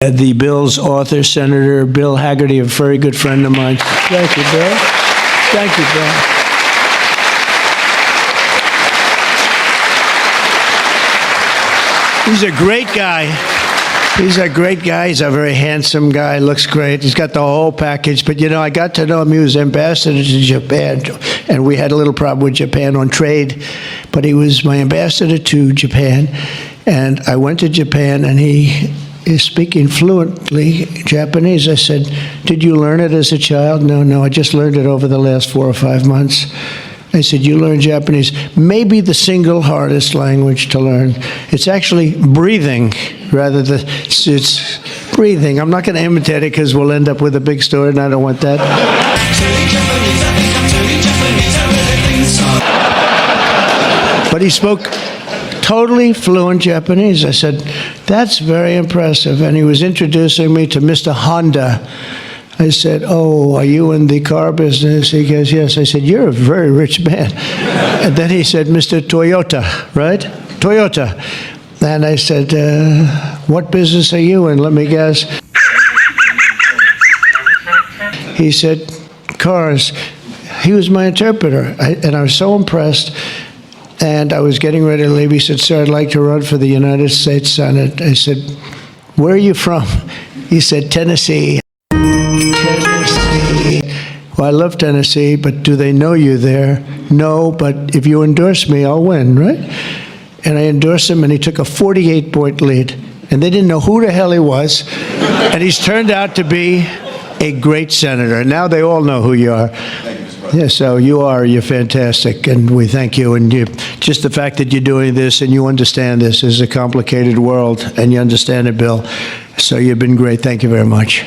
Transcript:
The bill's author, Senator Bill Hagerty, a very good friend of mine. Thank you, Bill. Thank you, Bill. He's a great guy. He's a great guy. He's a very handsome guy. Looks great. He's got the whole package. But, you know, I got to know him. He was ambassador to Japan, and we had a little problem with Japan on trade. But he was my ambassador to Japan, and I went to Japan, and he is speaking fluently Japanese. I said, "Did you learn it as a child?" No, I just learned it over the last 4 or 5 months. I said, "You learned Japanese, maybe the single hardest language to learn. It's actually breathing rather than, it's breathing." I'm not going to imitate it because we'll end up with a big story, and I don't want that. But he spoke totally fluent Japanese. I said, "That's very impressive." And he was introducing me to Mr. Honda. I said, "Oh, are you in the car business?" He goes, "Yes." I said, "You're a very rich man." And then he said, "Mr. Toyota, right? Toyota." And I said, "What business are you in? Let me guess." He said, "Cars." He was my interpreter, and I was so impressed. And I was getting ready to leave. He said, "Sir, I'd like to run for the United States Senate." I said, "Where are you from?" He said, "Tennessee." Tennessee. Well, I love Tennessee, but do they know you there? No, but if you endorse me, I'll win, right? And I endorsed him, and he took a 48-point lead. And they didn't know who the hell he was. And he's turned out to be a great senator. Now they all know who you are. Yeah, so you're fantastic, and we thank you. And just the fact that you're doing this and you understand this is a complicated world, and you understand it, Bill. So you've been great. Thank you very much.